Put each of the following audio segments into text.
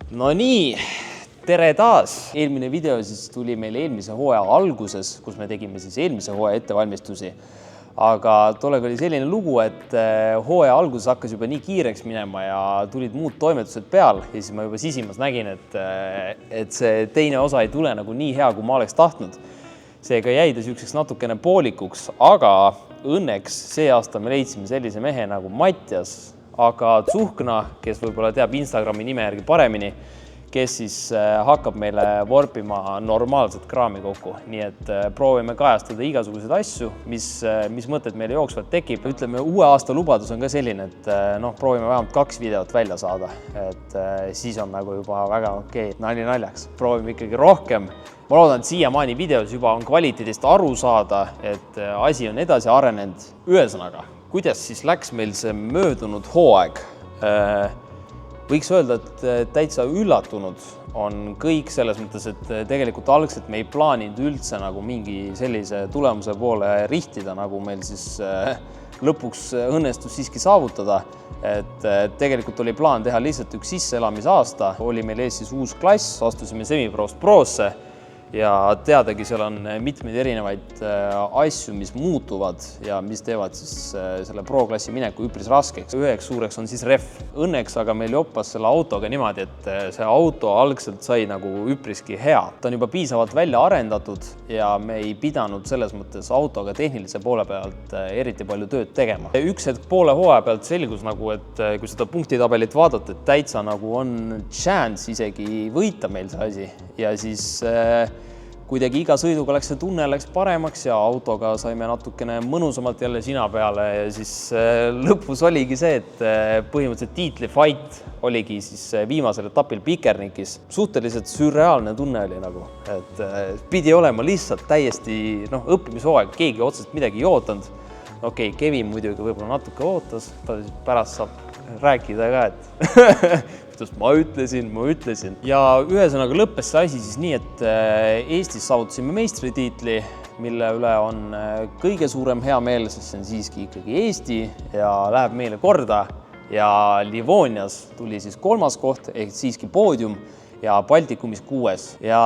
No nii, tere taas! Eelmine video siis tuli meil eelmise hooaja alguses, kus me tegime siis eelmise hooaja ettevalmistusi. Aga tollega oli selline lugu, et hooaja alguses hakkas juba nii kiireks minema ja tulid muud toimetused peal. Ja siis ma juba sisimas nägin, et see teine osa ei tule nagu nii hea, kui ma oleks tahtnud. Seega jäi ta sihukeseks natukene poolikuks, aga õnneks see aasta me leidsime sellise mehe nagu Mattias, aga Tsuhkna, kes võib-olla teab Instagrami nime järgi paremini, kes siis hakkab meile vorpima normaalset kraami kokku. Nii et proovime kajastada igasuguseid asju, mis mõtted meile jooksvalt tekib. Ütleme, uue aasta lubadus on ka selline, et proovime vähemalt 2 videot välja saada. Et siis on nagu juba väga okei. Nali naljaks. Proovime ikkagi rohkem. Ma loodan, et siiamaani videos juba on kvaliteedist aru saada, et asi on edasi arenenud. Ühesõnaga, kuidas siis läks meil see möödunud hooaeg? Võiks öelda, et täitsa üllatunud on kõik selles mõttes, et tegelikult algselt me ei plaaninud üldse nagu mingi sellise tulemuse poole rihtida, nagu meil siis lõpuks õnnestus siiski saavutada. Et tegelikult oli plaan teha lihtsalt üks sisseelamisaasta. Oli meil ees siis uus klass, astusime semiproost proosse. Ja teadagi, seal on mitmeid erinevaid asju, mis muutuvad ja mis teevad siis selle pro-klassi mineku üpris raskeks. Üheks suureks on siis ref. Õnneks aga meil joppas selle autoga niimoodi, et see auto algselt sai nagu üpriski hea. Ta on juba piisavalt välja arendatud ja me ei pidanud selles mõttes autoga tehnilise poole pealt eriti palju tööd tegema. Üks hetk poole hooaja pealt selgus nagu, et kui seda punktitabelit vaadata, et täitsa nagu on chance isegi võita meil see asi. Ja siis kuidagi iga sõiduga läks see tunne läks paremaks ja autoga saime natukene mõnusamalt jälle sina peale ja siis lõpus oligi see, et põhimõtteliselt tiitlifight oligi siis viimasel etapil Pikernikis. Suhteliselt sürreaalne tunne oli nagu, et pidi olema lihtsalt täiesti õppimishooaeg, keegi otsest midagi ei ootanud. Okei, Kevin muidugi võib-olla natuke ootas, ta pärast saab rääkida ka, et ma ütlesin. Ja ühesõnaga lõppes see asi siis nii, et Eestis saavutasime meistritiitli, mille üle on kõige suurem hea meel, sest see on siiski ikkagi Eesti ja läheb meile korda. Ja Livonias tuli siis 3. koht ehk siiski poodium ja Baltikumis 6. Ja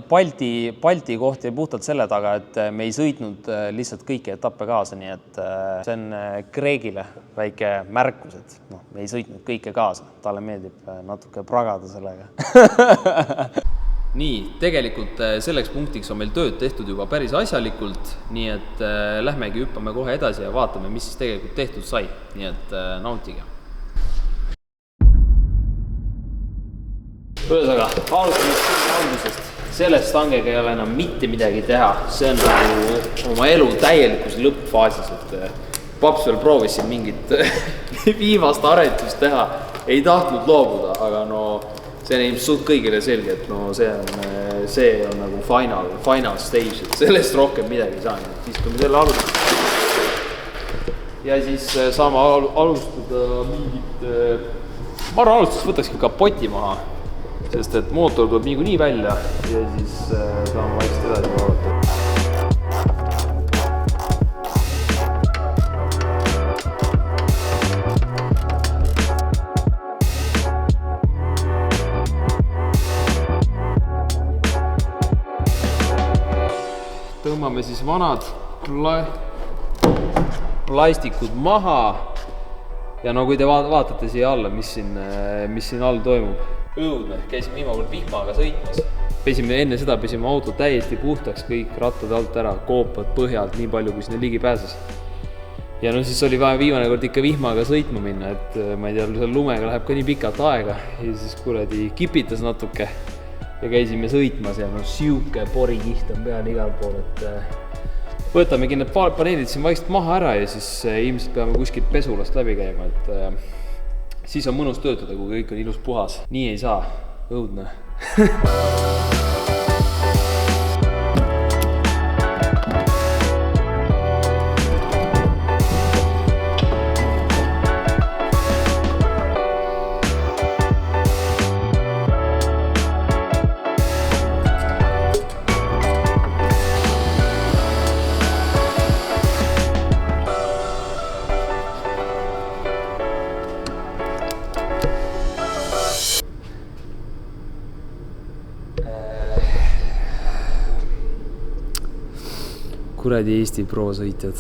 Balti koht jäi puhtalt selle taga, et me ei sõitnud lihtsalt kõiki etappe kaasa, nii et see on Kreegile väike märkus, et me ei sõitnud kõike kaasa. Talle meeldib natuke pragada sellega. Nii, tegelikult selleks punktiks on meil tööd tehtud juba päris asjalikult, nii et lähmegi hüppame kohe edasi ja vaatame, mis siis tegelikult tehtud sai. Nii et nautige. Ühesõnaga, algusest. Sellest stangega ei ole enam mitte midagi teha. See on nagu oma elu täielikus lõppfaasis, et paps veel proovis siin mingit viimast arendust teha. Ei tahtnud loobuda, aga see on ilmselt suht kõigile selge, et see on nagu final stage, et sellest rohkem midagi ei saa. Siis kui me selle alustame. Ja siis saame alustada mingit... Ma arvan, alustas võtakski kapoti maha. Sest et mootor tuleb nii välja ja siis saame vaikselt edasi vaadata. Tõmbame siis vanad plastikud maha ja kui te vaatate siia alla, mis siin all toimub. Õudne, käisime viimakord vihmaga sõitmas. Enne seda pesime auto täiesti puhtaks, kõik rattad alt ära, koopad põhjalt nii palju, kui sinna ligi pääses. Ja siis oli vaja viimane kord ikka vihmaga sõitma minna, et ma ei tea, seal lumega läheb ka nii pikalt aega ja siis kuradi kipitas natuke ja käisime sõitmas ja siuke porikiht on peal igal pool, et võtamegi need paneelid siin vaikselt maha ära ja siis ilmselt peame kuskilt pesulast läbi käima, et siis on mõnus töötada, kui kõik on ilus puhas. Nii ei saa. Õudne. kuradi Eesti pro-sõitjad.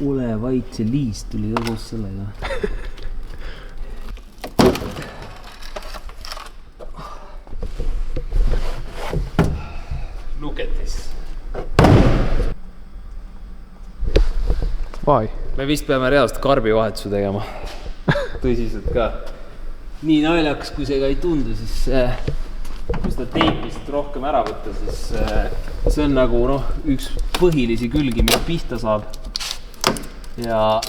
Ole vait, see liist tuli ka koos sellega. Look at this. Why? Me vist peame reaalselt karbivahetuse tegema. Tõsiselt ka. Nii naljaks, kui see ka ei tundu, siis kui seda teipist rohkem ära võtta, siis see on nagu üks põhilisi külgi, mis pihta saab. Ja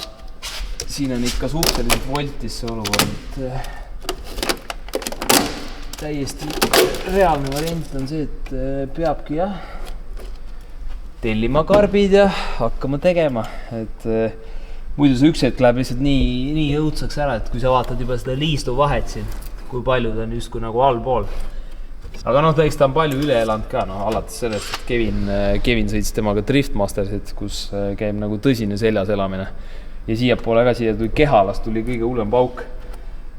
siin on ikka suhteliselt voltis see olukord. Täiesti reaalne variant on see, et peabki tellima karbid ja hakkama tegema. Et muidu see üks hetk läheb lihtsalt nii õudsaks ära, et kui sa vaatad juba seda liistu vahet siin, kui palju ta on justkui nagu allpool. Aga tõeks ta on palju üle elanud ka, alates sellest, et Kevin sõitis temaga Driftmastersit, kus käib nagu tõsine seljas elamine. Ja siia poole ka siia tuli kehalast, tuli kõige hullem pauk.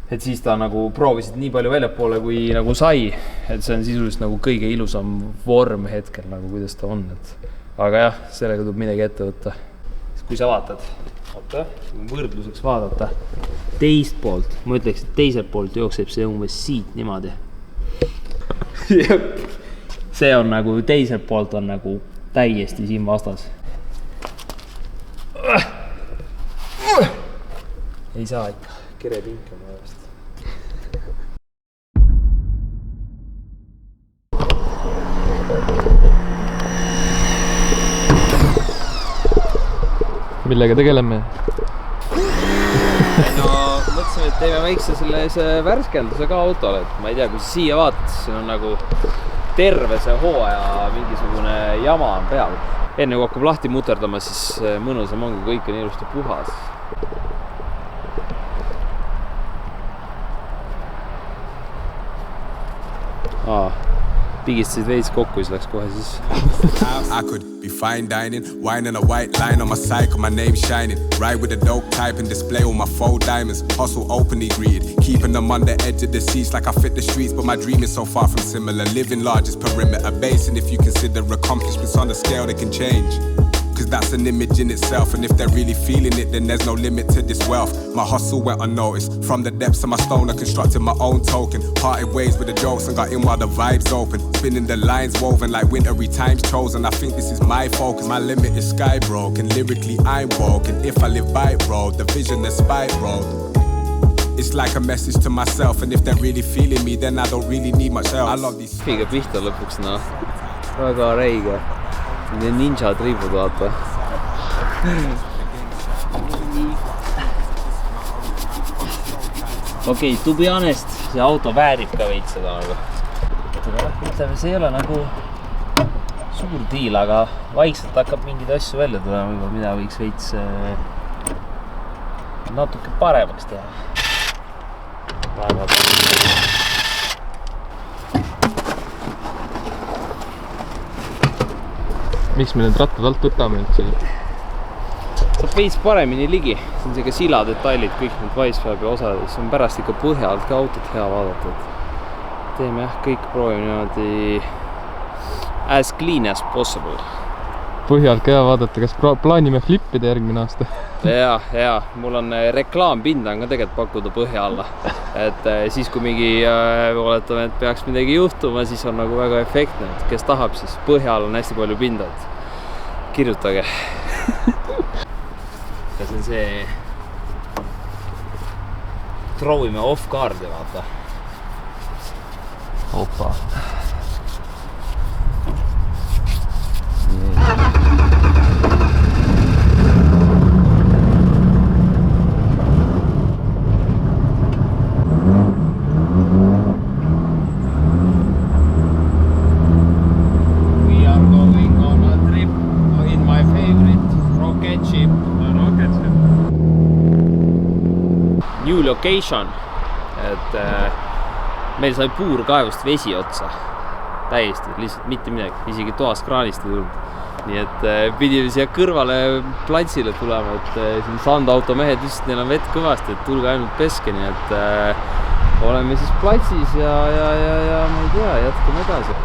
Et siis ta nagu proovisid nii palju väljapoole, kui nagu sai. Et see on sisuliselt nagu kõige ilusam vorm hetkel, nagu kuidas ta on. Aga jah, sellega tuleb midagi ette võtta. Kui sa vaatad, võrdluseks vaadata teist poolt, ma ütleks, et teiselt poolt jookseb see umbes siit niimoodi. See on nagu, teiselt poolt on nagu täiesti siin vastas. Ei saa ikka, kerepink on vajast. Millega tegeleme? Mõtlesime, et teeme väikse sellise värskelduse ka autole, et ma ei tea, kui siia vaatad, siis on nagu terve see hooaja mingisugune jama on peal. Enne kui hakkab lahti muterdama, siis mõnusam ongi, kõik on ilusti puhas. Pigistasid veits kokku, siis läks kohe siis. I could be fine dining, wine and a white line on my cycle, my name shining. Ride with a dope type and display all my faux diamonds. Hustle openly greeted, keeping them on the edge of the seats like I fit the streets. But my dream is so far from similar, living largest perimeter base. And if you consider accomplishments on a scale, they can change. Cause that's an image in itself, and if they're really feeling it, then there's no limit to this wealth. My hustle went unnoticed, from the depths of my stone I constructed my own token. Parted ways with the jokes and got in while the vibes open. Spinning the lines woven like wintry times chosen. I think this is my focus, my limit is sky broken. Lyrically I'm woke, and if I live by road, the vision is spiraled. It's like a message to myself, and if they're really feeling me, then I don't really need much else. I love these. Figa pihta lõpuks, väga reiga. Need ninja triibud, vaata. Okei, to be honest, see auto väärib ka veits seda nagu. Ütleme, see ei ole nagu suur diil, aga vaikselt hakkab mingid asju välja tulema, mida võiks veits natuke paremaks teha. Miks me need rattad alt võtame üldse? Saab veits paremini ligi. See on seega sila detailid, kõik need Wisefab ja osad. See on pärast ikka põhja alt ka autot hea vaadata. Teeme kõik proovime niimoodi as clean as possible. Põhja alt ka hea vaadata, kas plaanime flippida järgmine aasta? Ja, mul on reklaampinda on ka tegelikult pakkuda põhja alla. Et siis kui mingi oletame, et peaks midagi juhtuma, siis on nagu väga efektne. Et kes tahab, siis põhja all on hästi palju pinda. Kirjutage. Kas on see trovime off-guard'i, vaata. Opa. New location, et meil sai puurkaevust vesi otsa, täiesti, lihtsalt mitte midagi, isegi toast kraanist ei tulnud. nii et pidime siia kõrvale platsile tulema, et siin sandauto mehed just, neil on vett kõvasti, et tulge ainult peske, nii et oleme siis platsis ja ma ei tea, jätkame edasi.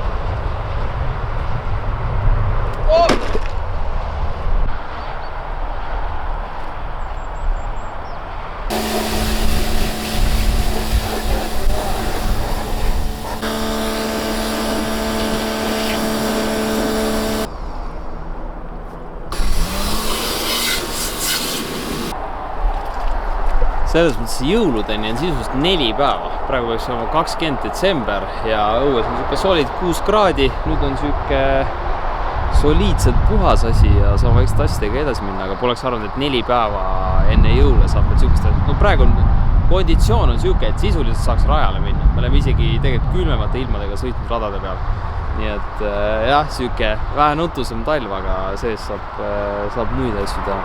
Selles mõttes jõuludeni on sisuliselt 4 päeva. Praegu peaks olema 20 detsember ja õues on siuke solid 6 kraadi. Nüüd on siuke soliidselt puhas asi ja saab vaikselt asjadega edasi minna, aga poleks arvanud, et 4 päeva enne jõule saab veel siukest asja. No praegu on konditsioon on siuke, et sisuliselt saaks rajale minna. Me oleme isegi tegelikult külmemate ilmadega sõitnud radade peal. Nii et jah, siuke vähe nutusem talv, aga sees saab muid asju teha.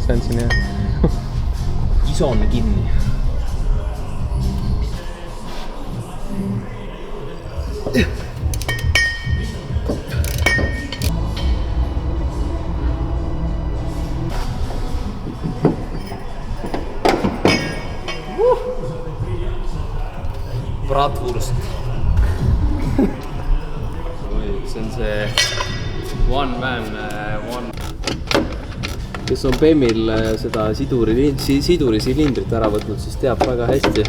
Stenson jah. Isone kinni. Bratwurst. See on see one man, one. Kes on BEM-il seda sidurisilindrit ära võtnud, siis teab väga hästi.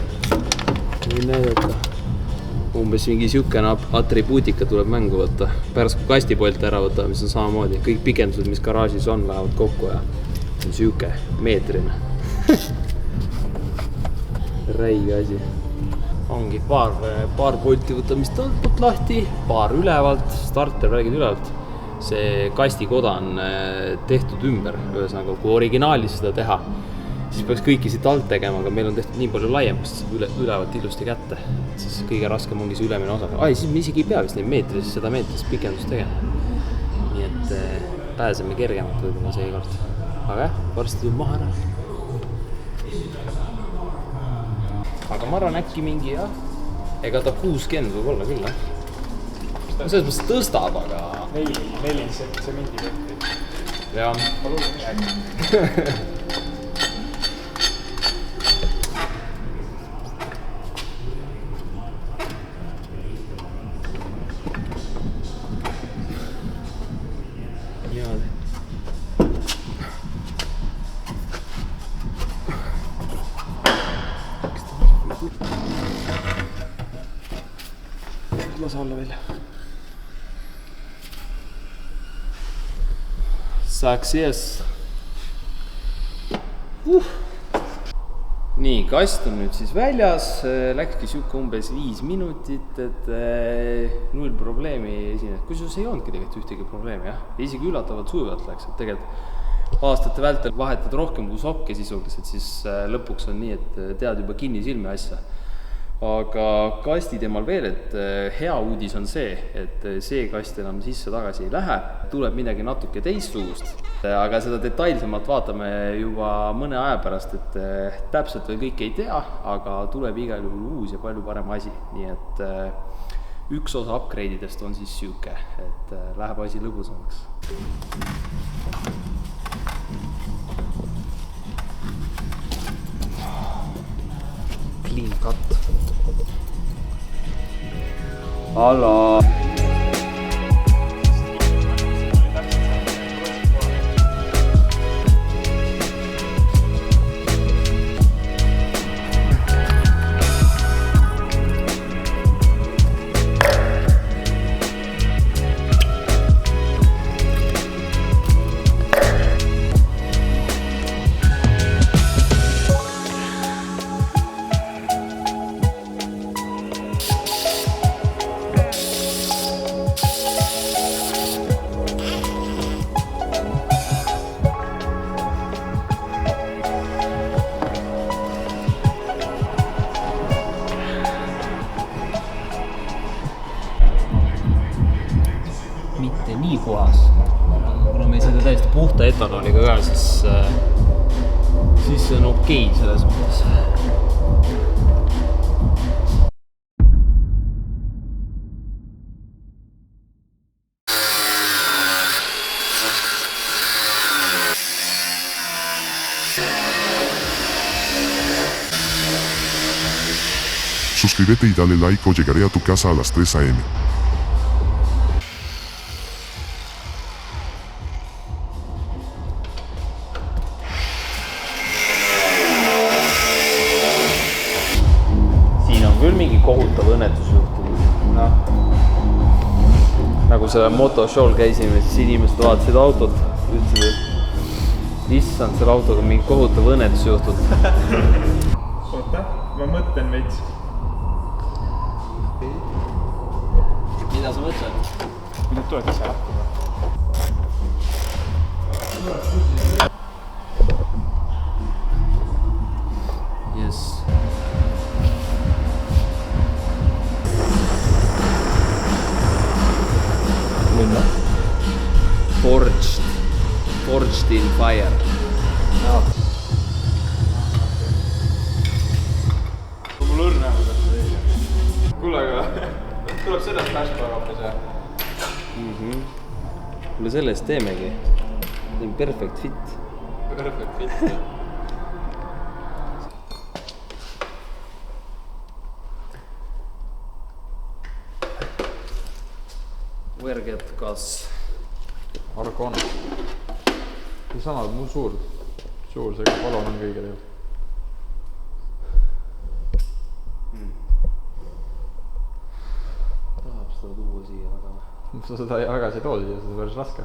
Võin näidata. Umbes mingi siukene atribuutika tuleb mängu võtta. Pärast kui kastipolt ära võtta, mis on samamoodi. Kõik pikendused, mis garaažis on, lähevad kokku ja see on siuke meetrine. Räige asi. Ongi paar polti võtamist altpoolt lahti, paar ülevalt, starter räägid ülevalt. See kastikoda on tehtud ümber, ühesõnaga kui originaalis seda teha, siis peaks kõiki siit alt tegema, aga meil on tehtud nii palju laiemast ülevalt ilusti kätte, siis kõige raskem ongi see ülemine osa. Siis me isegi ei pea vist seda meetrist pikendust tegema. Nii et pääseme kergemalt võibolla seekord. Aga jah, varsti tuleb maha ära. Aga ma arvan äkki mingi jah, ega ta 60 võib olla küll, jah. Selles mõttes tõstab, aga... 4 semendi võtti. Jah. Lase alla välja. Success. Nii, kast on nüüd siis väljas, läkski siuke umbes 5 minutit, et 0 probleemi esines. Kusjuures ei olnudki tegelikult ühtegi probleemi, jah. Isegi üllatavalt sujuvalt läks, et tegelikult aastate vältel vahetad rohkem kui sokke sisuliselt, siis lõpuks on nii, et tead juba kinnisilmi asja. Aga kasti teemal veel, et hea uudis on see, et see kast enam sisse tagasi ei lähe, tuleb midagi natuke teistsugust, aga seda detailsemalt vaatame juba mõne aja pärast, et täpselt veel kõik ei tea, aga tuleb igal juhul uus ja palju parem asi, nii et üks osa upgrade'idest on siis siuke, et läheb asi lõbusamaks. Clean cut. Hallo. etanoliga ka, siis see on okei selles mõttes. Suscríbete y dale like o llegaré a tu casa a las 3 AM. Siin on küll mingi kohutav õnnetus juhtunud. Nagu selle motoshow'l käisime, siis inimesed vaatasid autot, ütlesid, et issand, selle autoga mingi kohutav õnnetus juhtunud. Oota, ma mõtlen veits. Mida sa mõtled? Kui nüüd tuled ise lahkuda. Yes. Minna. Forged in fire. Mul õrn näha seda teile. Kuule, aga tuleb sellest flashbar hoopis või? Kuule, sellest teemegi. See on perfect fit. Perfect fit. Verget kas? Argon. See sama, mul suur see palon on kõigile ju. Tahab seda tuua siia, aga... Sa seda tagasi ei too siia, seda on päris raske.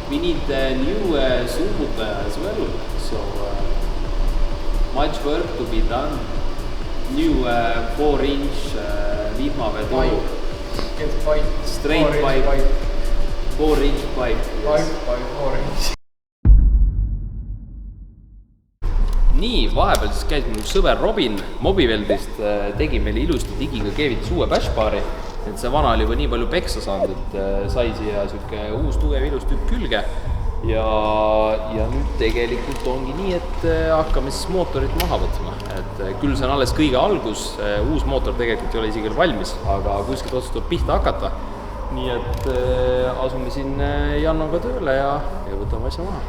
We need a new sumbutaja as well, so much work to be done. New 4-inch vihmavedu. Straight pipe. 4-inch pipe. Yes. Pipe by 4 inch. Nii, vahepeal siis käis minu sõber Robin Mobiveldist, tegi meile ilusti digiga keevitas uue bashbari, et see vana oli juba nii palju peksa saanud, et sai siia siuke uus tugev ilus tükk külge ja nüüd tegelikult ongi nii, et hakkame siis mootorit maha võtma, et küll see on alles kõige algus, uus mootor tegelikult ei ole isegi valmis, aga kuskilt otsast tuleb pihta hakata, nii et asume siin Jannoga tööle ja võtame asja maha.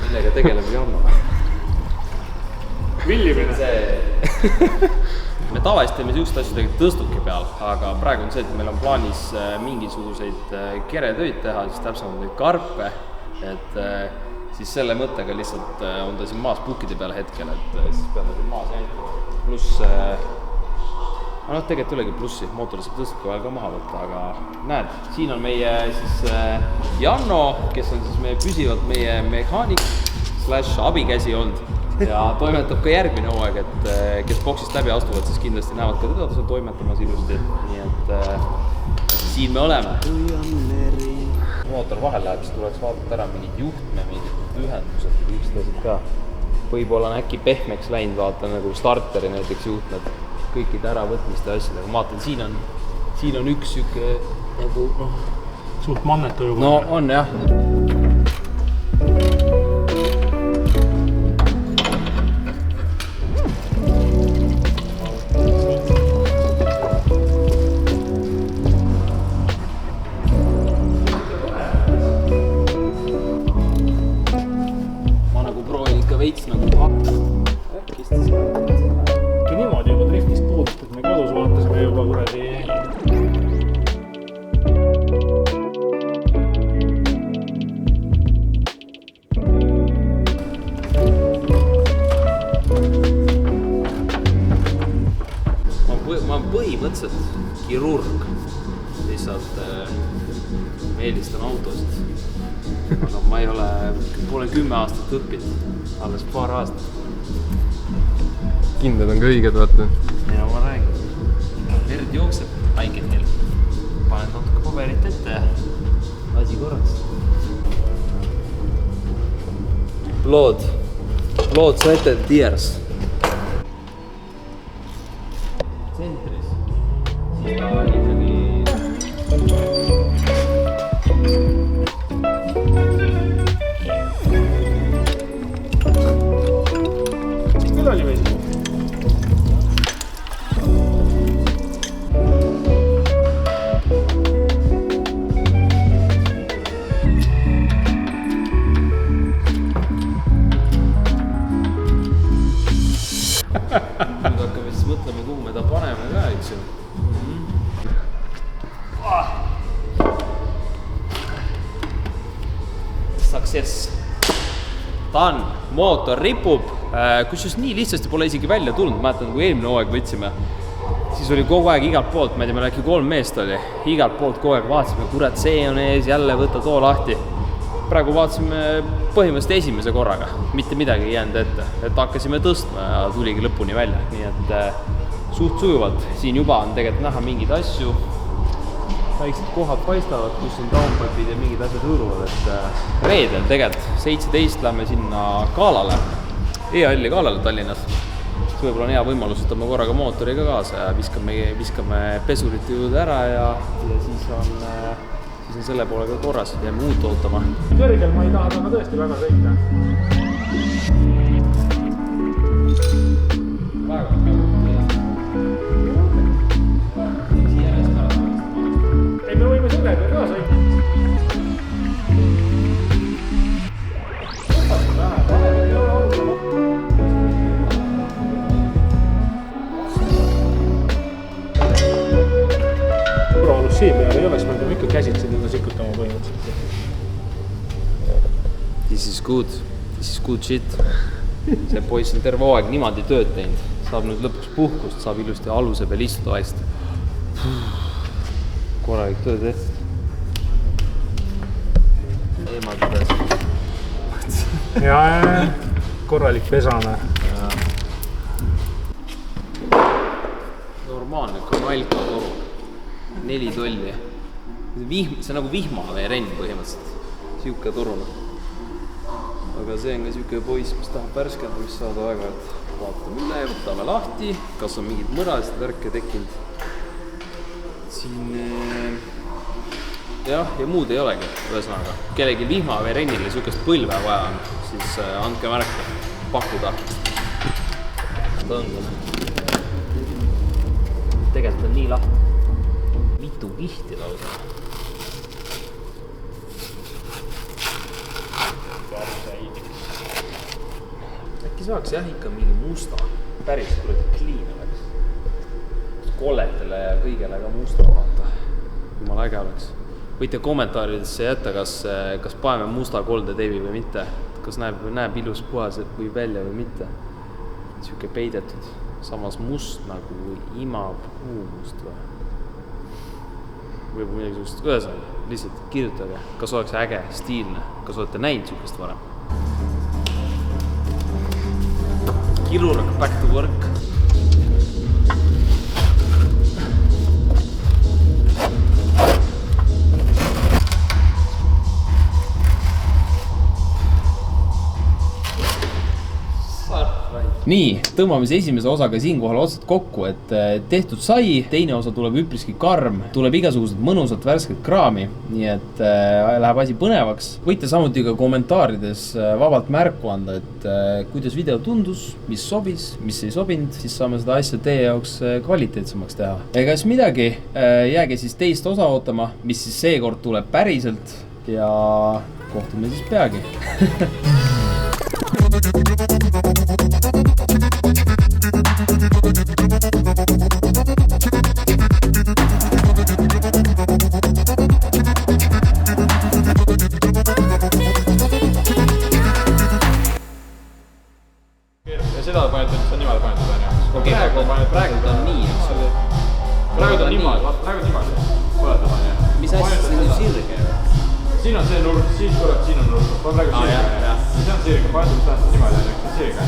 Millega tegeleb Janno? Villimine. Me tavaliselt teeme siukest asju tegelikult tõstuki peal, aga praegu on see, et meil on plaanis mingisuguseid keretöid teha, siis täpsemalt neid karpe, et siis selle mõttega lihtsalt on ta siin maas pukkide peal hetkel, et siis peame siin maas jäänud. Pluss, tegelikult olegi plussi, mootori saab tõstuki vahel ka maha võtta, aga näed, siin on meie siis Janno, kes on siis meie püsivalt meie mehaanik / abikäsi olnud ja toimetab ka järgmine hooaeg, et kes boksist läbi astuvad, siis kindlasti näevad ka teda seal toimetamas ilusti, nii et siin me oleme. Kui on meri. Mootor vahel läheb, siis tuleks vaadata ära mingid juhtme, mingid ühendused, ükstasid ka. Võib-olla on äkki pehmeks läinud, vaata nagu starteri näiteks juhtmed, kõikide äravõtmiste asjadega. Ma vaatan, siin on üks süke nagu Suht mannetu juba. No on jah. ma olen põhimõtteliselt kirurg. Lihtsalt ma eelistan autosid. Aga ma ei ole, pole 10 aastat õppinud, alles paar aastat. Kindad on ka õiged, vaata. Ja ma räägin, verd jookseb haigetel. Panen natuke paberit ette ja asi korraks. Blood, sweat and tears. Tsentris. Siis ta ikkagi... Küll oli või? Nüüd hakkame siis mõtlema, kuhu me ta paneme ka, eks ju. Success. Done. Mootor ripub. Kusjuures nii lihtsasti pole isegi välja tulnud. Mäletan, kui eelmine hooaeg võtsime, siis oli kogu aeg igalt poolt, ma ei tea, meil äkki 3 meest oli. Igalt poolt kogu aeg vaatasime, kurat, see on ees, jälle võtta too lahti. Praegu vaatasime põhimõtteliselt esimese korraga, mitte midagi ei jäänud ette, et hakkasime tõstma ja tuligi lõpuni välja, nii et suht sujuvalt. Siin juba on tegelikult näha mingeid asju, väiksed kohad paistavad, kus on downpipid ja mingid asjad hõõruvad, et reedel tegelikult 17 lähme sinna Kaalale, E-halli Kaalale Tallinnas. Võib-olla on hea võimalus, et oma korraga mootoriga kaasa ja viskame pesurite juurde ära ja siis on selle poolega korras, jääme uut ootama. Kõrgel ma ei taha taga tõesti väga sõita. Ei, me võime sellega ka sõita. Siin peal ei oleks, me peame ikka käsitsi teda sikutama põhimõtteliselt. This is good shit. See poiss on terve hooaeg niimoodi tööd teinud. Saab nüüd lõpuks puhkust, saab ilusti aluse peal istuda vaist. Korralik töö tehtud. Eemaldades. Ja korralik pesame. Normaalne kanalka toru. 4 tolli. See on nagu vihmaveerenn põhimõtteliselt. Siuke turuna. Aga see on ka siuke poiss, mis tahab värskendamist saada väga, et vaatame üle, võtame lahti, kas on mingid mõrasid värke tekkinud. Siin jah, ja muud ei olegi, ühesõnaga. Kellegi vihmaveerennile siukest põlve vaja on, siis andke märke, pakkuda. Tõndan. Tegelikult on nii lahti. Mitu kihti lausa. Äkki saaks jah ikka mingi musta. Päris kuradi clean oleks. Kolletele ja kõigele ka musta vaata. Jumala äge oleks. Võite kommentaaridesse jätta, kas paneme musta koldeteebi või mitte. Kas näeb ilus puhas või välja või mitte. Siuke peidetud. Samas must nagu imab kuumust või. Või midagi sellist, ühesõnaga, lihtsalt kirjutage, kas oleks äge, stiilne, kas olete näinud siukest varem. Kirurg, back to work. Nii, tõmbame siis esimese osaga siinkohal otsad kokku, et tehtud sai, teine osa tuleb üpriski karm, tuleb igasugused mõnusat värsket kraami, nii et läheb asi põnevaks. Võite samuti ka kommentaarides vabalt märku anda, et kuidas video tundus, mis sobis, mis ei sobinud, siis saame seda asja teie jaoks kvaliteetsemaks teha. Ega siis midagi, jääge siis teist osa ootama, mis siis seekord tuleb päriselt ja kohtume siis peagi. Ja seda panetud, see on niimoodi panetud, on ju? okei, praegu ta on nii, eks ole. Praegu ta on niimoodi, vaata praegu niimoodi. Põletama nii. Mis asja, see on ju sirge. Siin on see nurk, siis tuleb, siin on nurk. Ma praegu sirge. See on sirge, panetud tähendab niimoodi, on sirge.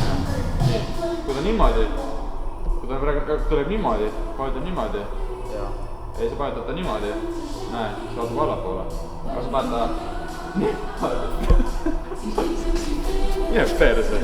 Nii, kui ta niimoodi, kui ta praegu tuleb niimoodi, panetud niimoodi. Ja siis panetud ta niimoodi. Näe, siis vaatab allapoole. Kas sa paned ta niimoodi? Jääb perse.